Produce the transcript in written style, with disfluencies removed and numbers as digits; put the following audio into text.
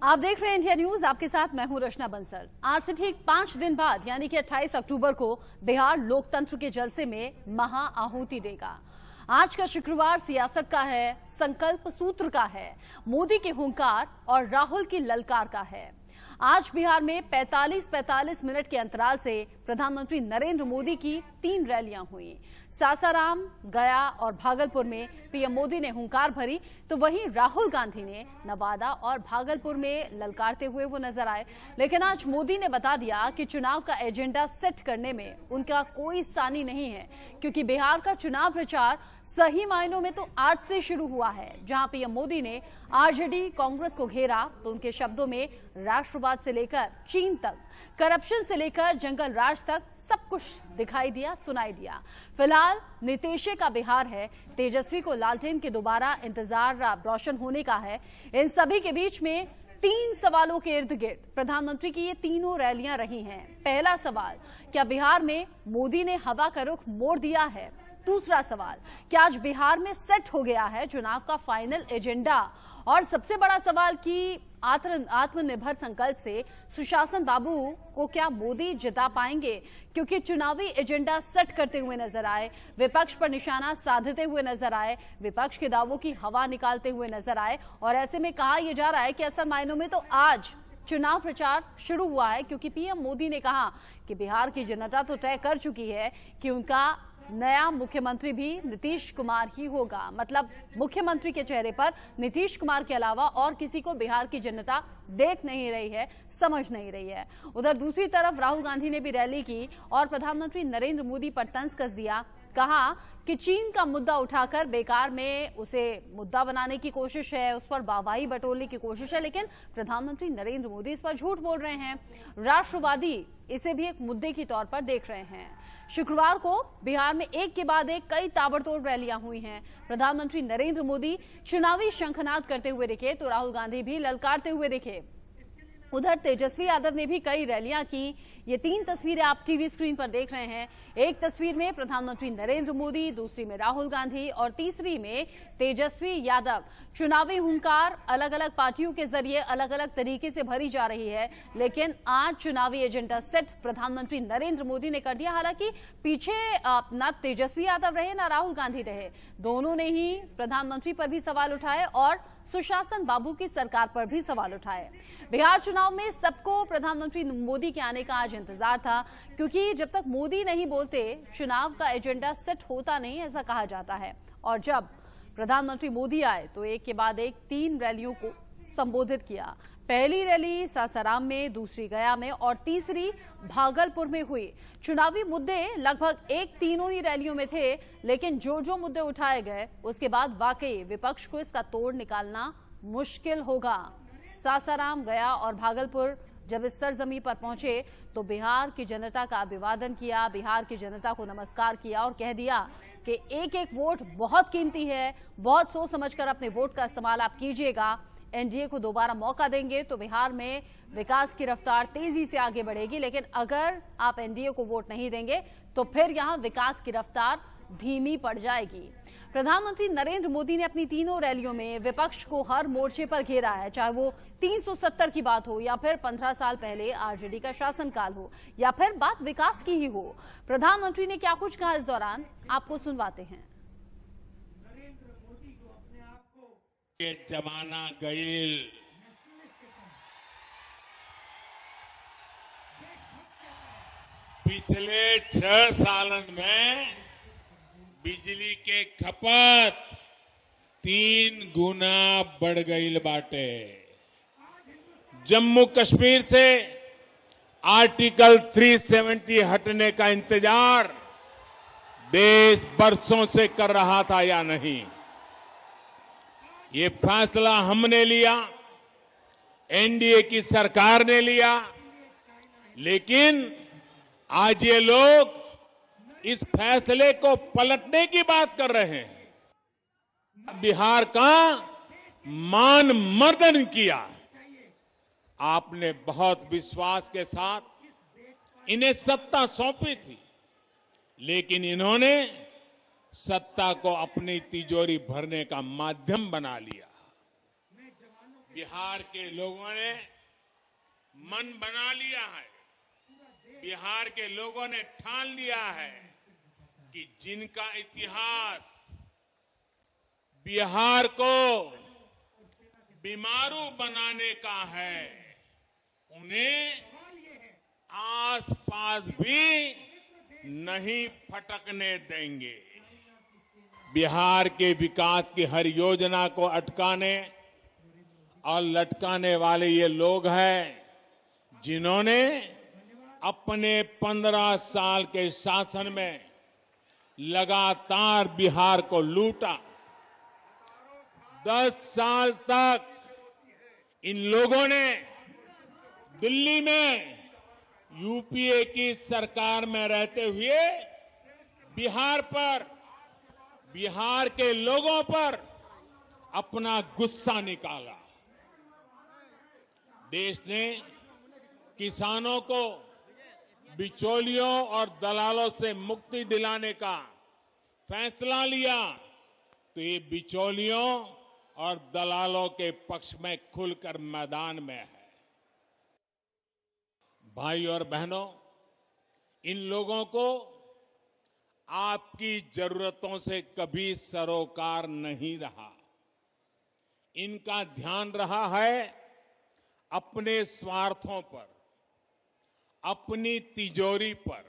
आप देख रहे हैं इंडिया न्यूज, आपके साथ मैं हूं रचना बंसल। आज से ठीक 5 दिन बाद यानी कि 28 अक्टूबर को बिहार लोकतंत्र के जलसे में महा आहुति देगा। आज का शुक्रवार सियासत का है, संकल्प सूत्र का है, मोदी के हुंकार और राहुल की ललकार का है। आज बिहार में 45-45 मिनट के अंतराल से प्रधानमंत्री नरेंद्र मोदी की 3 रैलियां हुई। सासाराम, गया और भागलपुर में पीएम मोदी ने हुंकार भरी, तो वहीं राहुल गांधी ने नवादा और भागलपुर में ललकारते हुए वो नजर आए। लेकिन आज मोदी ने बता दिया कि चुनाव का एजेंडा सेट करने में उनका कोई सानी नहीं है, क्योंकि बिहार का चुनाव प्रचार सही मायनों में तो आज से शुरू हुआ है। जहां पीएम मोदी ने आरजेडी कांग्रेस को घेरा, तो उनके शब्दों में राष्ट्रवाद से लेकर चीन तक, करप्शन से लेकर जंगल राज तक सब कुछ दिखाई दिया, सुनाई दिया। फिलहाल नीतीश का बिहार है, तेजस्वी को लालटेन के दोबारा इंतजार रोशन होने का है। इन सभी के बीच में 3 सवालों के इर्द गिर्द प्रधानमंत्री की ये तीनों रैलियां रही हैं। पहला सवाल, क्या बिहार में मोदी ने हवा का रुख मोड़ दिया है? दूसरा सवाल, क्या आज बिहार में सेट हो गया है चुनाव का फाइनल एजेंडा? और सबसे बड़ा सवाल कि आत्मनिर्भर संकल्प से सुशासन बाबू को क्या मोदी जिता पाएंगे? क्योंकि चुनावी एजेंडा सेट करते हुए नजर आए, विपक्ष पर निशाना साधते हुए नजर आए, विपक्ष के दावों की हवा निकालते हुए नजर आए। और ऐसे में कहा यह जा रहा है कि असल मायनों में तो आज चुनाव प्रचार शुरू हुआ है, क्योंकि पीएम मोदी ने कहा कि बिहार की जनता तो तय कर चुकी है कि उनका नया मुख्यमंत्री भी नीतीश कुमार ही होगा। मतलब मुख्यमंत्री के चेहरे पर नीतीश कुमार के अलावा और किसी को बिहार की जनता देख नहीं रही है, समझ नहीं रही है। उधर दूसरी तरफ राहुल गांधी ने भी रैली की और प्रधानमंत्री नरेंद्र मोदी पर तंज कस दिया। कहा कि चीन का मुद्दा उठाकर बेकार में उसे मुद्दा बनाने की कोशिश है, उस पर वाहवाही बटोरने की कोशिश है, लेकिन प्रधानमंत्री नरेंद्र मोदी इस पर झूठ बोल रहे हैं। राष्ट्रवादी इसे भी एक मुद्दे के तौर पर देख रहे हैं। शुक्रवार को बिहार में एक के बाद एक कई ताबड़तोड़ रैलियां हुई हैं। प्रधानमंत्री नरेंद्र मोदी चुनावी शंखनाद करते हुए दिखे, तो राहुल गांधी भी ललकारते हुए दिखे। उधर तेजस्वी यादव ने भी कई रैलियां की। ये 3 तस्वीरें आप टीवी स्क्रीन पर देख रहे हैं। एक तस्वीर में प्रधानमंत्री नरेंद्र मोदी, दूसरी में राहुल गांधी और तीसरी में तेजस्वी यादव। चुनावी हुंकार अलग अलग पार्टियों के जरिए अलग अलग तरीके से भरी जा रही है, लेकिन आज चुनावी एजेंडा सेट प्रधानमंत्री नरेंद्र मोदी ने कर दिया। हालांकि पीछे ना तेजस्वी यादव रहे ना राहुल गांधी रहे, दोनों ने ही प्रधानमंत्री पर भी सवाल उठाए और सुशासन बाबू की सरकार पर भी सवाल उठाए। बिहार चुनाव में सबको प्रधानमंत्री मोदी के आने का आज इंतजार था, क्योंकि जब तक मोदी नहीं बोलते चुनाव का एजेंडा सेट होता नहीं, ऐसा कहा जाता है। और जब प्रधानमंत्री मोदी आए तो एक के बाद एक 3 रैलियों को संबोधित किया। पहली रैली सासाराम में, दूसरी गया में और तीसरी भागलपुर में हुई। चुनावी मुद्दे लगभग एक तीनों ही रैलियों में थे, लेकिन जो मुद्दे उठाए गए उसके बाद वाकई विपक्ष को इसका तोड़ निकालना मुश्किल होगा। सासाराम, गया और भागलपुर जब इस सरजमी पर पहुंचे तो बिहार की जनता का अभिवादन किया, बिहार की जनता को नमस्कार किया और कह दिया कि एक एक वोट बहुत कीमती है, बहुत सोच समझकर अपने वोट का इस्तेमाल आप कीजिएगा। एनडीए को दोबारा मौका देंगे तो बिहार में विकास की रफ्तार तेजी से आगे बढ़ेगी, लेकिन अगर आप एनडीए को वोट नहीं देंगे तो फिर यहां विकास की रफ्तार धीमी पड़ जाएगी। प्रधानमंत्री नरेंद्र मोदी ने अपनी तीनों रैलियों में विपक्ष को हर मोर्चे पर घेरा है, चाहे वो 370 की बात हो या फिर 15 साल पहले आरजेडी का शासनकाल हो या फिर बात विकास की ही हो। प्रधानमंत्री ने क्या कुछ कहा इस दौरान, आपको सुनवाते हैं। ये जमाना गईल, पिछले 6 सालन में बिजली के खपत 3 गुना बढ़ गईल बाटे। जम्मू कश्मीर से आर्टिकल 370 हटने का इंतजार देश बरसों से कर रहा था या नहीं, ये फैसला हमने लिया, एनडीए की सरकार ने लिया, लेकिन आज ये लोग इस फैसले को पलटने की बात कर रहे हैं। बिहार का मान मर्दन किया। आपने बहुत विश्वास के साथ इन्हें सत्ता सौंपी थी, लेकिन इन्होंने सत्ता को अपनी तिजोरी भरने का माध्यम बना लिया। बिहार के लोगों ने मन बना लिया है, बिहार के लोगों ने ठान लिया है कि जिनका इतिहास बिहार को बीमारू बनाने का है, उन्हें आसपास भी नहीं फटकने देंगे। बिहार के विकास की हर योजना को अटकाने और लटकाने वाले ये लोग हैं जिन्होंने अपने 15 साल के शासन में लगातार बिहार को लूटा। 10 साल तक इन लोगों ने दिल्ली में यूपीए की सरकार में रहते हुए बिहार पर, बिहार के लोगों पर अपना गुस्सा निकाला। देश ने किसानों को बिचौलियों और दलालों से मुक्ति दिलाने का फैसला लिया तो ये बिचौलियों और दलालों के पक्ष में खुलकर मैदान में है। भाई और बहनों, इन लोगों को आपकी जरूरतों से कभी सरोकार नहीं रहा। इनका ध्यान रहा है अपने स्वार्थों पर, अपनी तिजोरी पर।